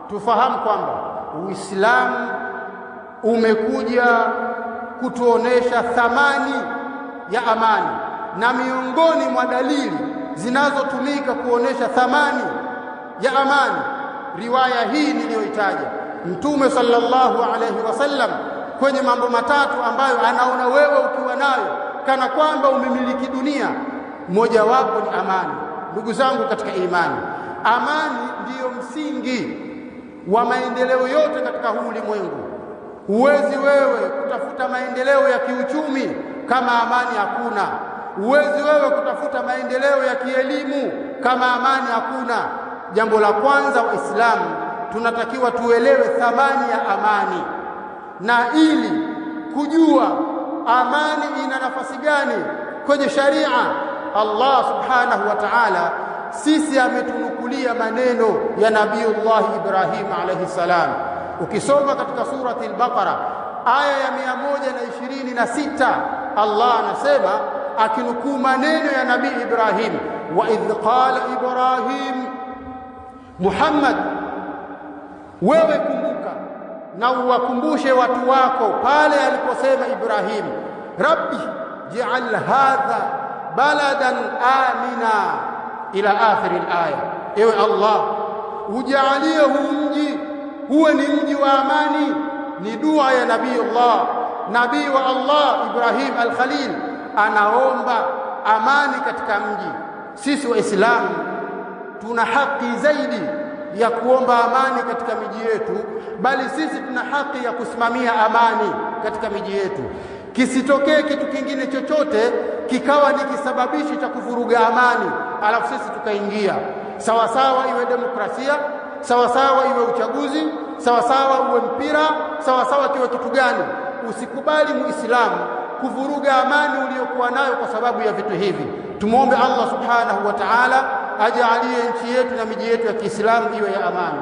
tufahamu kwamba Uislamu umekuja kutuonesha thamani ya amani, na miongoni mwa dalili zinazotumika kuonesha thamani ya amani, riwaya hii niliyoitaja, Mtume sallallahu alayhi wasallam kwenye mambo matatu ambayo anaona wewe ukiwa nayo kana kwamba umemiliki dunia, mmoja wapo ni amani. Ndugu zangu katika imani, amani ndiyo msingi wa maendeleo yote katika huu ulimwengu. Huwezi wewe kutafuta maendeleo ya kiuchumi kama amani hakuna. Huwezi wewe kutafuta maendeleo ya kielimu kama amani hakuna. Jambo la kwanza, Waislamu tunatakiwa tuelewe thamani ya amani, na ili kujua amani ina nafasi gani kwenye sharia, Allah subhanahu wa ta'ala sisi ametunukulia maneno ya Nabiiullah Ibrahim alayhi salam. Ukisoma katika surati al-Baqara aya ya 126, Allah anasema akinukuu maneno ya Nabii Ibrahim, wa idh qala Ibrahim, Muhammad, wewe kumbuka na uwakumbushe watu wako pale aliposema Ibrahim, rabbi ja'al hadha baladan amina ila akhir al-aya. Ewe Allah, ujalie huu mji huwe ni mji wa amani. Ni dua ya nabii wa Allah Ibrahim al-Khalil, anaomba amani katika mji. Sisi Waislamu tuna haki zaidi ya kuomba amani katika miji yetu, bali sisi tuna haki ya kusimamia amani katika miji yetu. Kisitokee kitu kingine chochote kikawa ni kisababishi cha kuvuruga amani, alafu sisi tukaingia. Sawa sawa iwe demokrasia, sawa sawa iwe uchaguzi, sawa sawa uwe mpira, sawa sawa kiwe kitu gani, usikubali Muislamu kuvuruga amani uliyokuwa nayo kwa sababu ya vitu hivi. Tumuombe Allah subhanahu wa ta'ala ajalie nchi yetu na miji yetu ya Kiislamu iwe ya amani.